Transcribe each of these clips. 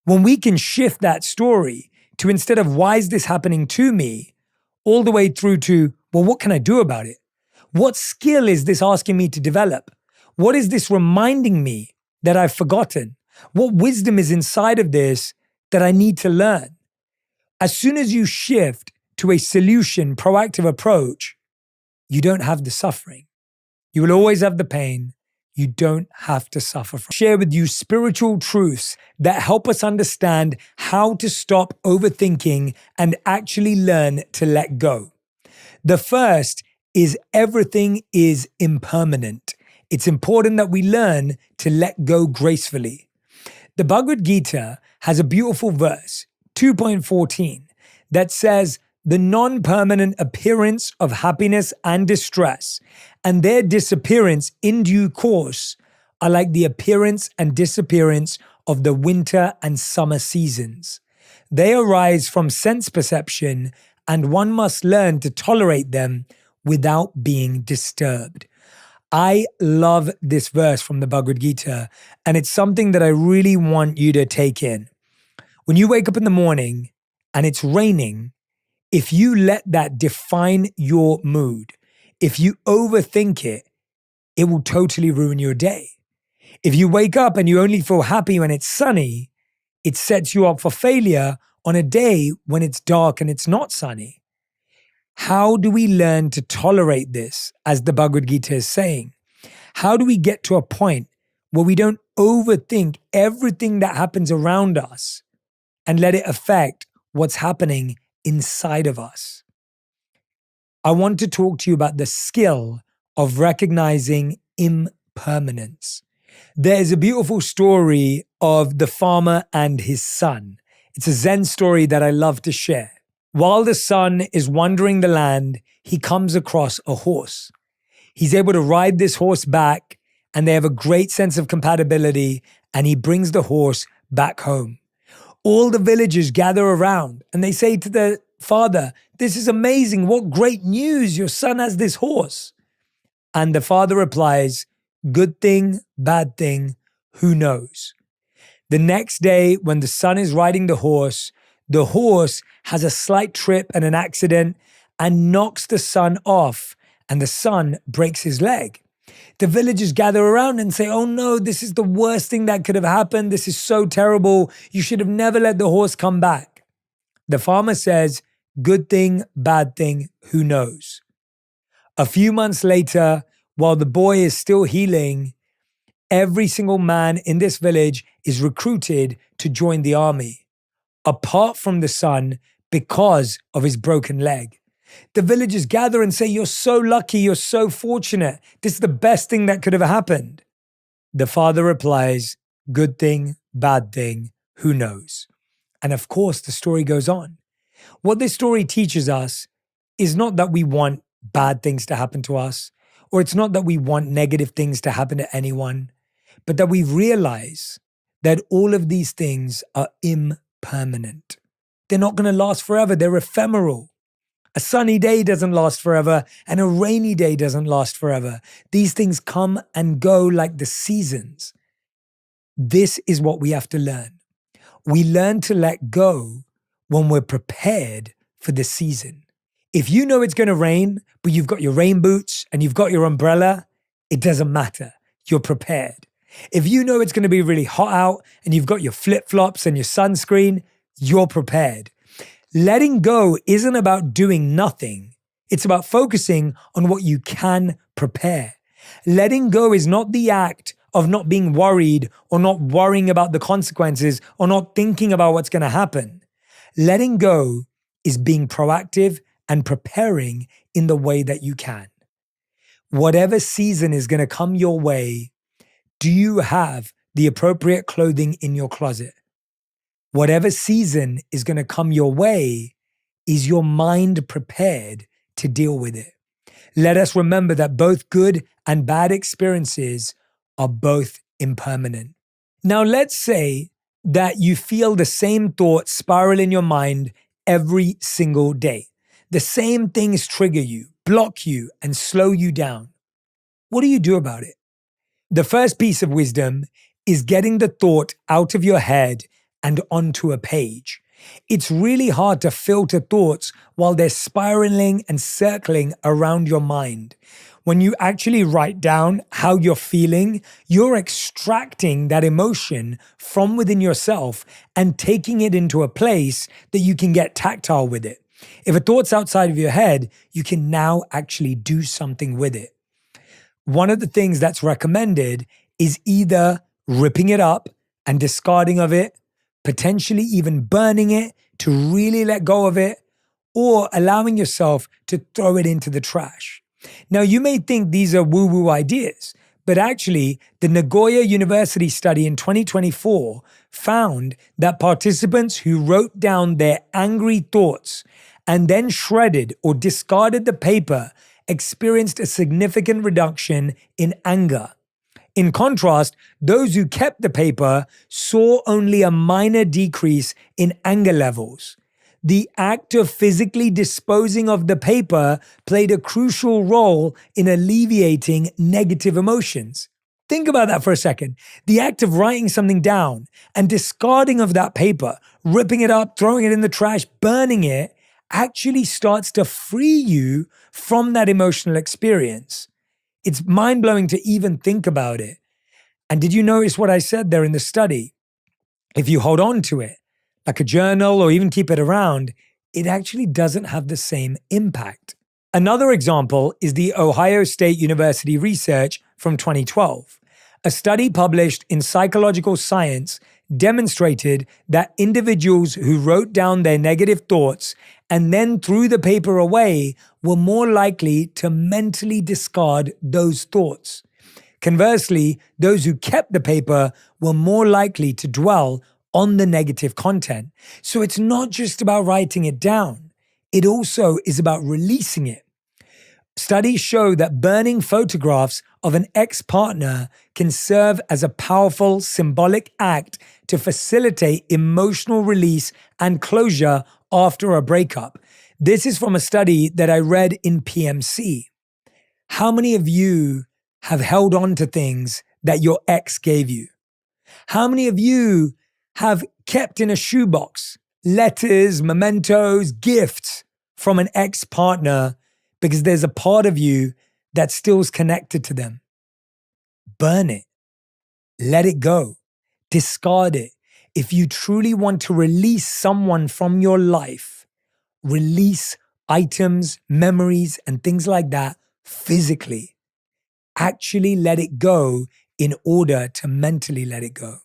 When we can shift that story to, instead of why is this happening to me, all the way through to, well, what can I do about it? What skill is this asking me to develop? What is this reminding me that I've forgotten? What wisdom is inside of this that I need to learn? As soon as you shift to a solution, proactive approach, you don't have the suffering. You will always have the pain. You don't have to suffer from. Share with you spiritual truths that help us understand how to stop overthinking and actually learn to let go. The first is everything is impermanent. It's important that we learn to let go gracefully. The Bhagavad Gita has a beautiful verse, 2.14, that says, the non-permanent appearance of happiness and distress and their disappearance in due course are like the appearance and disappearance of the winter and summer seasons. They arise from sense perception, and one must learn to tolerate them without being disturbed. I love this verse from the Bhagavad Gita, and it's something that I really want you to take in. When you wake up in the morning and it's raining, if you let that define your mood, if you overthink it, it will totally ruin your day. If you wake up and you only feel happy when it's sunny, it sets you up for failure on a day when it's dark and it's not sunny. How do we learn to tolerate this, as the Bhagavad Gita is saying? How do we get to a point where we don't overthink everything that happens around us and let it affect what's happening inside of us? I want to talk to you about the skill of recognizing impermanence. There's a beautiful story of the farmer and his son. It's a Zen story that I love to share. While the son is wandering the land, he comes across a horse. He's able to ride this horse back, and they have a great sense of compatibility, and he brings the horse back home. All the villagers gather around and they say to the father, "This is amazing. What great news. Your son has this horse." And the father replies, "Good thing, bad thing, who knows?" The next day, when the son is riding the horse has a slight trip and an accident and knocks the son off, and the son breaks his leg. The villagers gather around and say, "Oh no, this is the worst thing that could have happened. This is so terrible. You should have never let the horse come back." The farmer says, "Good thing, bad thing, who knows?" A few months later, while the boy is still healing, every single man in this village is recruited to join the army, apart from the son, because of his broken leg. The villagers gather and say, "You're so lucky, you're so fortunate. This is the best thing that could have happened." The father replies, "Good thing, bad thing, who knows?" And of course, the story goes on. What this story teaches us is not that we want bad things to happen to us, or it's not that we want negative things to happen to anyone, but that we realize that all of these things are impermanent. They're not going to last forever. They're ephemeral. A sunny day doesn't last forever, and a rainy day doesn't last forever. These things come and go like the seasons. This is what we have to learn. We learn to let go when we're prepared for the season. If you know it's going to rain, but you've got your rain boots and you've got your umbrella, it doesn't matter. You're prepared. If you know it's going to be really hot out and you've got your flip-flops and your sunscreen, you're prepared. Letting go isn't about doing nothing. It's about focusing on what you can prepare. Letting go is not the act of not being worried or not worrying about the consequences or not thinking about what's going to happen. Letting go is being proactive and preparing in the way that you can. Whatever season is going to come your way, do you have the appropriate clothing in your closet? Whatever season is going to come your way, is your mind prepared to deal with it? Let us remember that both good and bad experiences are both impermanent. Now, let's say that you feel the same thoughts spiral in your mind every single day. The same things trigger you, block you, and slow you down. What do you do about it? The first piece of wisdom is getting the thought out of your head and onto a page. It's really hard to filter thoughts while they're spiraling and circling around your mind. When you actually write down how you're feeling, you're extracting that emotion from within yourself and taking it into a place that you can get tactile with it. If a thought's outside of your head, you can now actually do something with it. One of the things that's recommended is either ripping it up and discarding of it, potentially even burning it to really let go of it, or allowing yourself to throw it into the trash. Now, you may think these are woo-woo ideas, but actually, the Nagoya University study in 2024 found that participants who wrote down their angry thoughts and then shredded or discarded the paper experienced a significant reduction in anger. In contrast, those who kept the paper saw only a minor decrease in anger levels. The act of physically disposing of the paper played a crucial role in alleviating negative emotions. Think about that for a second. The act of writing something down and discarding of that paper, ripping it up, throwing it in the trash, burning it, actually starts to free you from that emotional experience. It's mind-blowing to even think about it. And did you notice what I said there in the study? If you hold on to it, like a journal or even keep it around, it actually doesn't have the same impact. Another example is the Ohio State University research from 2012. A study published in Psychological Science demonstrated that individuals who wrote down their negative thoughts and then threw the paper away were more likely to mentally discard those thoughts. Conversely, those who kept the paper were more likely to dwell on the negative content. So it's not just about writing it down. It also is about releasing it. Studies show that burning photographs of an ex-partner can serve as a powerful symbolic act to facilitate emotional release and closure after a breakup. This is from a study that I read in PMC. How many of you have held on to things that your ex gave you? How many of you have kept in a shoebox letters, mementos, gifts from an ex-partner because there's a part of you that still is connected to them? Burn it. Let it go. Discard it. If you truly want to release someone from your life, release items, memories, and things like that physically. Actually let it go in order to mentally let it go.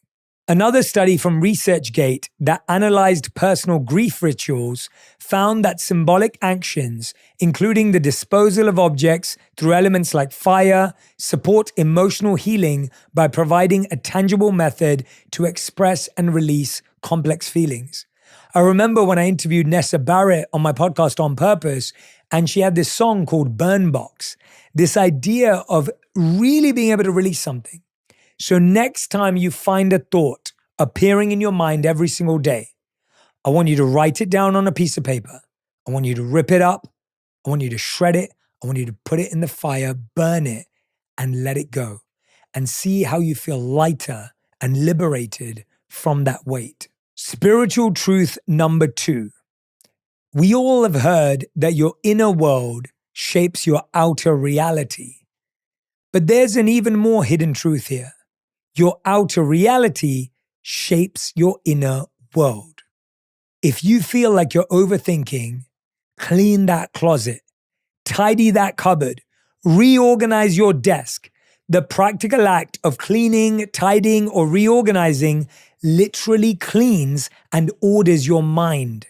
Another study from ResearchGate that analyzed personal grief rituals found that symbolic actions, including the disposal of objects through elements like fire, support emotional healing by providing a tangible method to express and release complex feelings. I remember when I interviewed Nessa Barrett on my podcast On Purpose, and she had this song called Burn Box, this idea of really being able to release something. So next time you find a thought appearing in your mind every single day, I want you to write it down on a piece of paper. I want you to rip it up. I want you to shred it. I want you to put it in the fire, burn it, and let it go. And see how you feel lighter and liberated from that weight. Spiritual truth number 2. We all have heard that your inner world shapes your outer reality. But there's an even more hidden truth here. Your outer reality shapes your inner world. If you feel like you're overthinking, clean that closet, tidy that cupboard, reorganize your desk. The practical act of cleaning, tidying, or reorganizing literally cleans and orders your mind.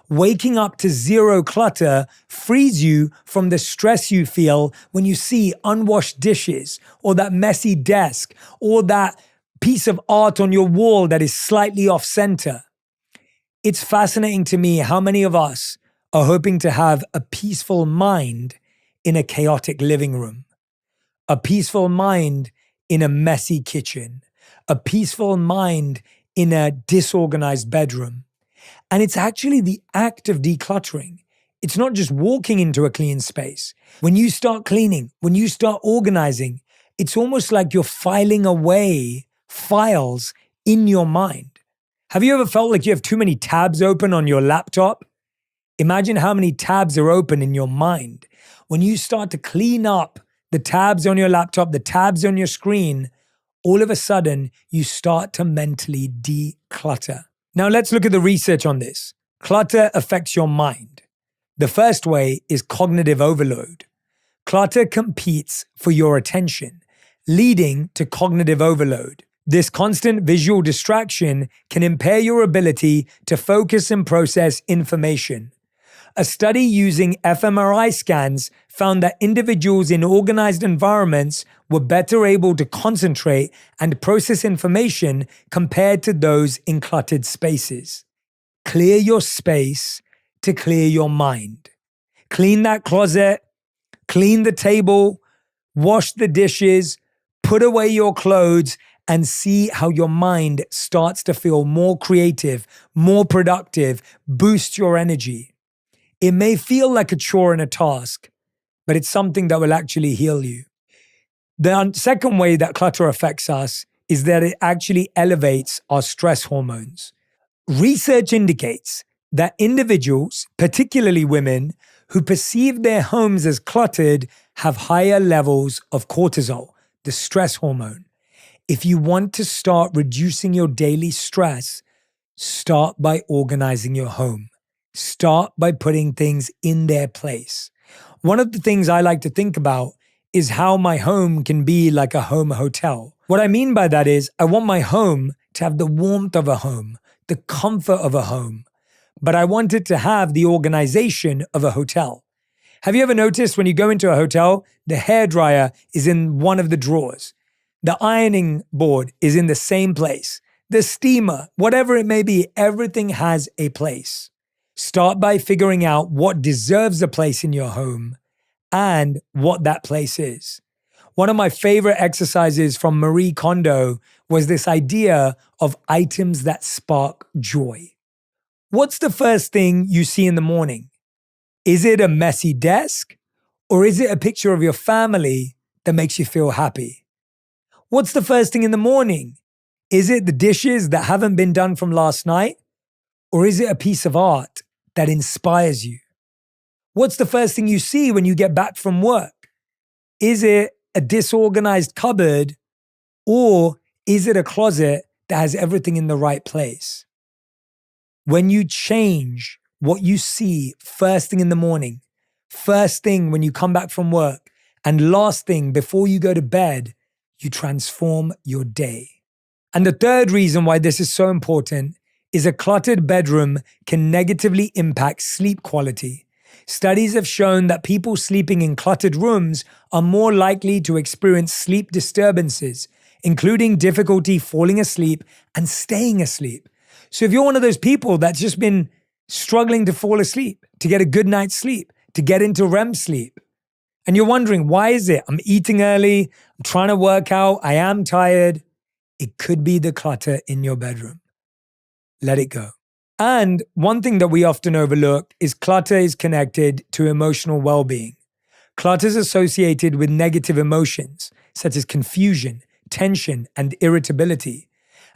Waking up to zero clutter frees you from the stress you feel when you see unwashed dishes or that messy desk or that piece of art on your wall that is slightly off center. It's fascinating to me how many of us are hoping to have a peaceful mind in a chaotic living room, a peaceful mind in a messy kitchen, a peaceful mind in a disorganized bedroom. And it's actually the act of decluttering. It's not just walking into a clean space. When you start cleaning, when you start organizing, it's almost like you're filing away files in your mind. Have you ever felt like you have too many tabs open on your laptop? Imagine how many tabs are open in your mind. When you start to clean up the tabs on your laptop, the tabs on your screen, all of a sudden you start to mentally declutter. Now let's look at the research on this. Clutter affects your mind. The first way is cognitive overload. Clutter competes for your attention, leading to cognitive overload. This constant visual distraction can impair your ability to focus and process information. A study using fMRI scans found that individuals in organized environments were better able to concentrate and process information compared to those in cluttered spaces. Clear your space to clear your mind. Clean that closet, clean the table, wash the dishes, put away your clothes, and see how your mind starts to feel more creative, more productive, boost your energy. It may feel like a chore and a task, but it's something that will actually heal you. The second way that clutter affects us is that it actually elevates our stress hormones. Research indicates that individuals, particularly women, who perceive their homes as cluttered have higher levels of cortisol, the stress hormone. If you want to start reducing your daily stress, start by organizing your home. Start by putting things in their place. One of the things I like to think about is how my home can be like a home hotel. What I mean by that is I want my home to have the warmth of a home, the comfort of a home, but I want it to have the organization of a hotel. Have you ever noticed when you go into a hotel, the hairdryer is in one of the drawers? The ironing board is in the same place. The steamer, whatever it may be, everything has a place. Start by figuring out what deserves a place in your home and what that place is. One of my favorite exercises from Marie Kondo was this idea of items that spark joy. What's the first thing you see in the morning? Is it a messy desk or is it a picture of your family that makes you feel happy? What's the first thing in the morning? Is it the dishes that haven't been done from last night? Or is it a piece of art that inspires you? What's the first thing you see when you get back from work? Is it a disorganized cupboard or is it a closet that has everything in the right place? When you change what you see first thing in the morning, first thing when you come back from work, and last thing before you go to bed, you transform your day. And the third reason why this is so important is a cluttered bedroom can negatively impact sleep quality. Studies have shown that people sleeping in cluttered rooms are more likely to experience sleep disturbances, including difficulty falling asleep and staying asleep. So if you're one of those people that's just been struggling to fall asleep, to get a good night's sleep, to get into REM sleep, and you're wondering, why is it? I'm eating early, I'm trying to work out, I am tired. It could be the clutter in your bedroom. Let it go. And one thing that we often overlook is clutter is connected to emotional well-being. Clutter is associated with negative emotions, such as confusion, tension, and irritability.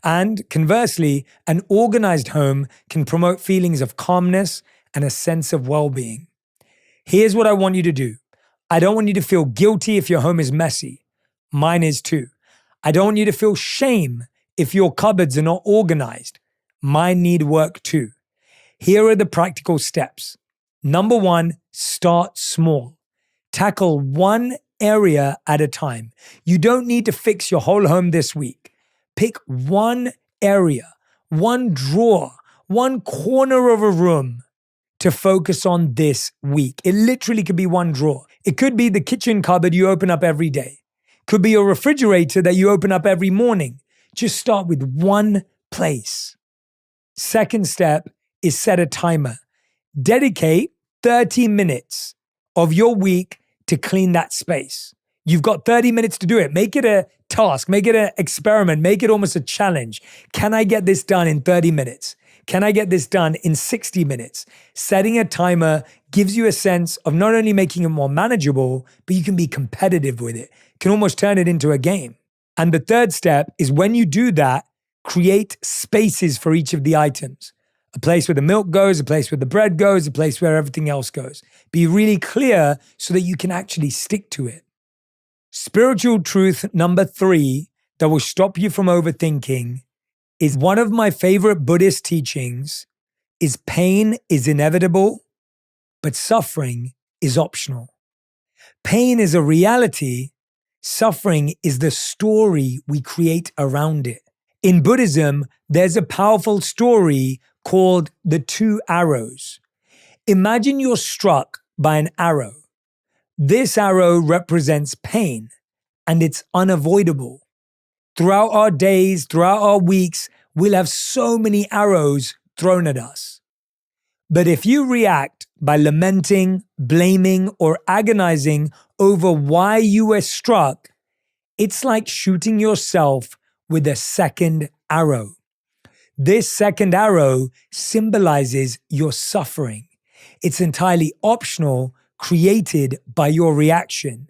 And conversely, an organized home can promote feelings of calmness and a sense of well-being. Here's what I want you to do. I don't want you to feel guilty if your home is messy. Mine is too. I don't want you to feel shame if your cupboards are not organized. Mine need work too. Here are the practical steps. Number 1, start small. Tackle one area at a time. You don't need to fix your whole home this week. Pick one area, one drawer, one corner of a room to focus on this week. It literally could be one drawer. It could be the kitchen cupboard you open up every day. Could be your refrigerator that you open up every morning. Just start with one place. Second step is set a timer. Dedicate 30 minutes of your week to clean that space. You've got 30 minutes to do it. Make it a task, make it an experiment, make it almost a challenge. Can I get this done in 30 minutes? Can I get this done in 60 minutes? Setting a timer gives you a sense of not only making it more manageable, but you can be competitive with it. You can almost turn it into a game. And the third step is when you do that, create spaces for each of the items. A place where the milk goes, a place where the bread goes, a place where everything else goes. Be really clear so that you can actually stick to it. Spiritual truth number 3 that will stop you from overthinking is one of my favorite Buddhist teachings is pain is inevitable, but suffering is optional. Pain is a reality. Suffering is the story we create around it. In Buddhism, there's a powerful story called the 2 arrows. Imagine you're struck by an arrow. This arrow represents pain, and it's unavoidable. Throughout our days, throughout our weeks, we'll have so many arrows thrown at us. But if you react by lamenting, blaming, or agonizing over why you were struck, it's like shooting yourself with a second arrow. This second arrow symbolizes your suffering. It's entirely optional, created by your reaction.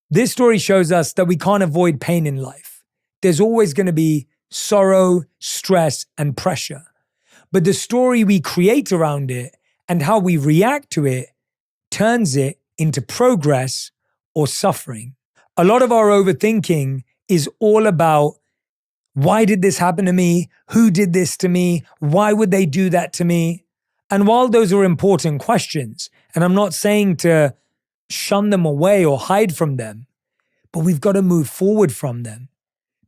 This story shows us that we can't avoid pain in life. There's always going to be sorrow, stress, and pressure. But the story we create around it and how we react to it turns it into progress or suffering. A lot of our overthinking is all about, why did this happen to me? Who did this to me? Why would they do that to me? And while those are important questions, and I'm not saying to shun them away or hide from them, but we've got to move forward from them,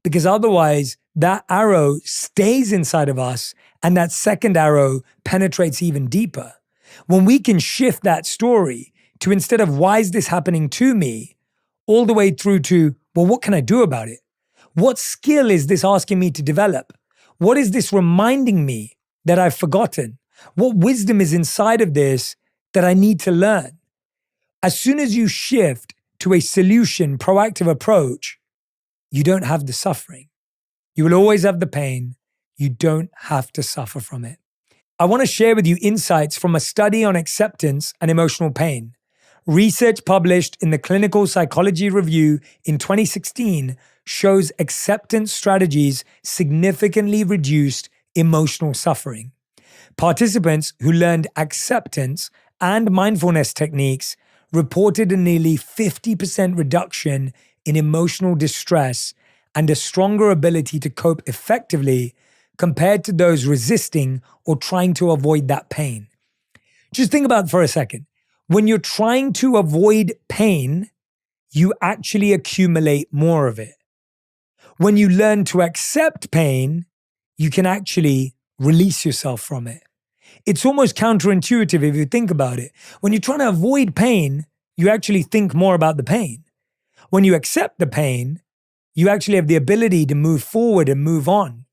because otherwise that arrow stays inside of us and that second arrow penetrates even deeper. When we can shift that story to, instead of why is this happening to me, all the way through to, well, what can I do about it? What skill is this asking me to develop? What is this reminding me that I've forgotten? What wisdom is inside of this that I need to learn? As soon as you shift to a solution, proactive approach, you don't have the suffering. You will always have the pain. You don't have to suffer from it. I want to share with you insights from a study on acceptance and emotional pain. Research published in the Clinical Psychology Review in 2016 shows acceptance strategies significantly reduced emotional suffering. Participants who learned acceptance and mindfulness techniques reported a nearly 50% reduction in emotional distress and a stronger ability to cope effectively compared to those resisting or trying to avoid that pain. Just think about it for a second. When you're trying to avoid pain, you actually accumulate more of it. When you learn to accept pain, you can actually release yourself from it. It's almost counterintuitive if you think about it. When you're trying to avoid pain, you actually think more about the pain. When you accept the pain, you actually have the ability to move forward and move on.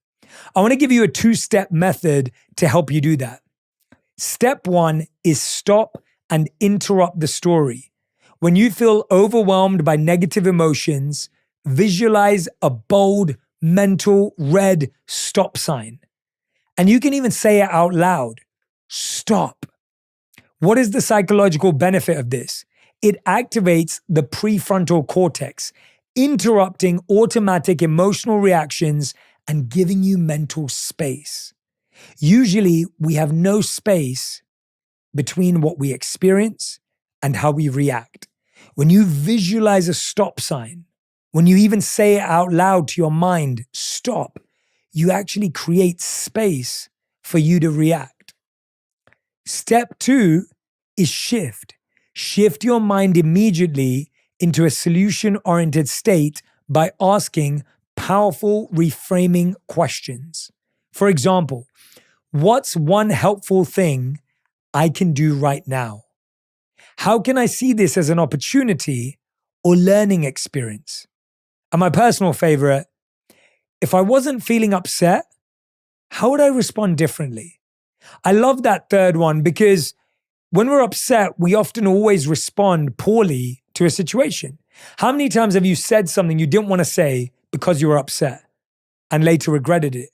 I want to give you a 2-step method to help you do that. Step 1 is stop and interrupt the story. When you feel overwhelmed by negative emotions, visualize a bold mental red stop sign. And you can even say it out loud. Stop. What is the psychological benefit of this? It activates the prefrontal cortex, interrupting automatic emotional reactions and giving you mental space. Usually, we have no space between what we experience and how we react. When you visualize a stop sign, when you even say it out loud to your mind, stop, you actually create space for you to react. Step 2 is shift. Shift your mind immediately into a solution-oriented state by asking powerful reframing questions. For example, what's one helpful thing I can do right now? How can I see this as an opportunity or learning experience? And my personal favorite, if I wasn't feeling upset, how would I respond differently? I love that third one because when we're upset, we often always respond poorly to a situation. How many times have you said something you didn't want to say because you were upset and later regretted it?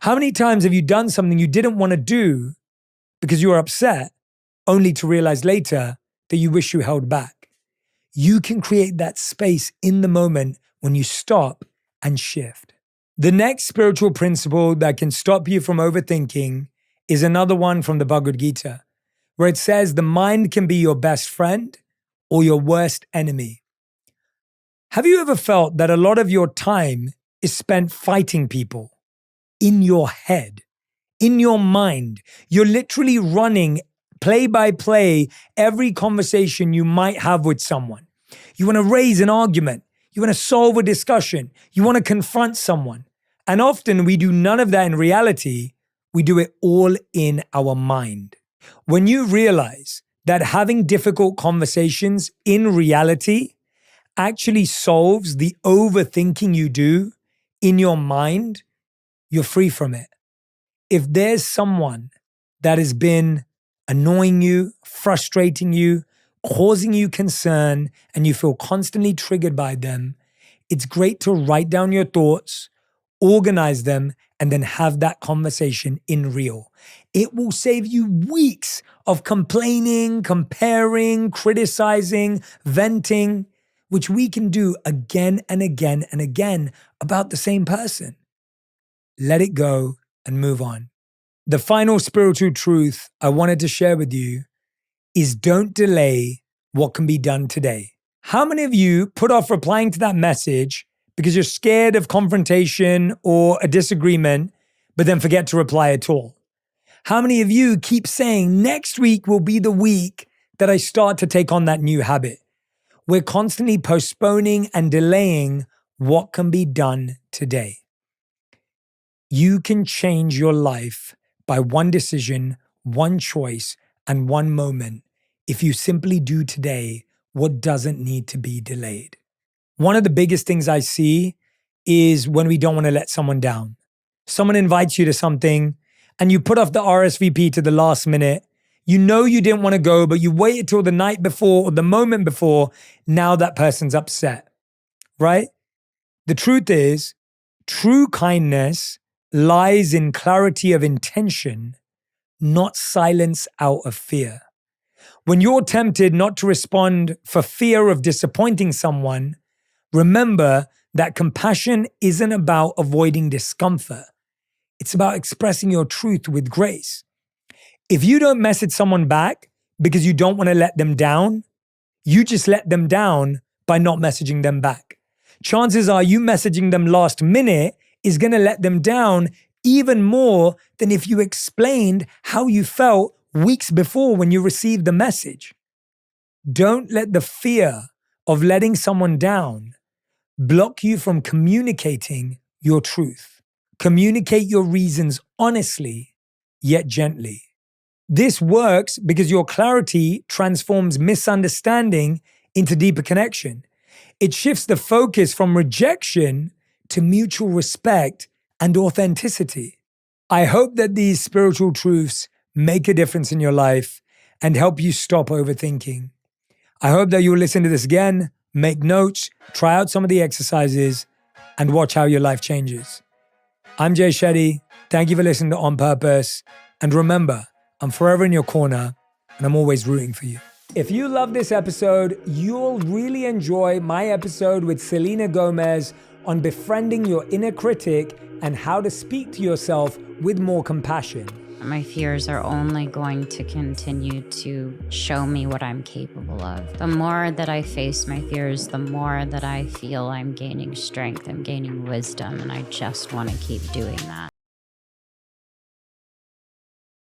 How many times have you done something you didn't want to do because you were upset only to realize later that you wish you held back? You can create that space in the moment when you stop and shift. The next spiritual principle that can stop you from overthinking is another one from the Bhagavad Gita, where it says the mind can be your best friend or your worst enemy. Have you ever felt that a lot of your time is spent fighting people in your head, in your mind? You're literally running play by play every conversation you might have with someone. You want to raise an argument. You want to solve a discussion. You want to confront someone. And often we do none of that in reality. We do it all in our mind. When you realize that having difficult conversations in reality actually solves the overthinking you do in your mind, you're free from it. If there's someone that has been annoying you, frustrating you, causing you concern, and you feel constantly triggered by them, it's great to write down your thoughts, organize them, and then have that conversation in real. It will save you weeks of complaining, comparing, criticizing, venting, which we can do again and again and again about the same person. Let it go and move on. The final spiritual truth I wanted to share with you is don't delay what can be done today. How many of you put off replying to that message because you're scared of confrontation or a disagreement, but then forget to reply at all? How many of you keep saying next week will be the week that I start to take on that new habit? We're constantly postponing and delaying what can be done today. You can change your life by one decision, one choice, and one moment if you simply do today what doesn't need to be delayed. One of the biggest things I see is when we don't want to let someone down. Someone invites you to something and you put off the RSVP to the last minute. You know you didn't want to go, but you waited till the night before or the moment before. Now that person's upset, right? The truth is, true kindness lies in clarity of intention, not silence out of fear. When you're tempted not to respond for fear of disappointing someone, remember that compassion isn't about avoiding discomfort. It's about expressing your truth with grace. If you don't message someone back because you don't want to let them down, you just let them down by not messaging them back. Chances are you messaging them last minute is going to let them down even more than if you explained how you felt weeks before when you received the message. Don't let the fear of letting someone down block you from communicating your truth. Communicate your reasons honestly, yet gently. This works because your clarity transforms misunderstanding into deeper connection. It shifts the focus from rejection to mutual respect and authenticity. I hope that these spiritual truths make a difference in your life and help you stop overthinking. I hope that you'll listen to this again, make notes, try out some of the exercises, and watch how your life changes. I'm Jay Shetty. Thank you for listening to On Purpose. And remember, I'm forever in your corner, and I'm always rooting for you. If you love this episode, you'll really enjoy my episode with Selena Gomez on befriending your inner critic and how to speak to yourself with more compassion. My fears are only going to continue to show me what I'm capable of. The more that I face my fears, the more that I feel I'm gaining strength, I'm gaining wisdom, and I just want to keep doing that.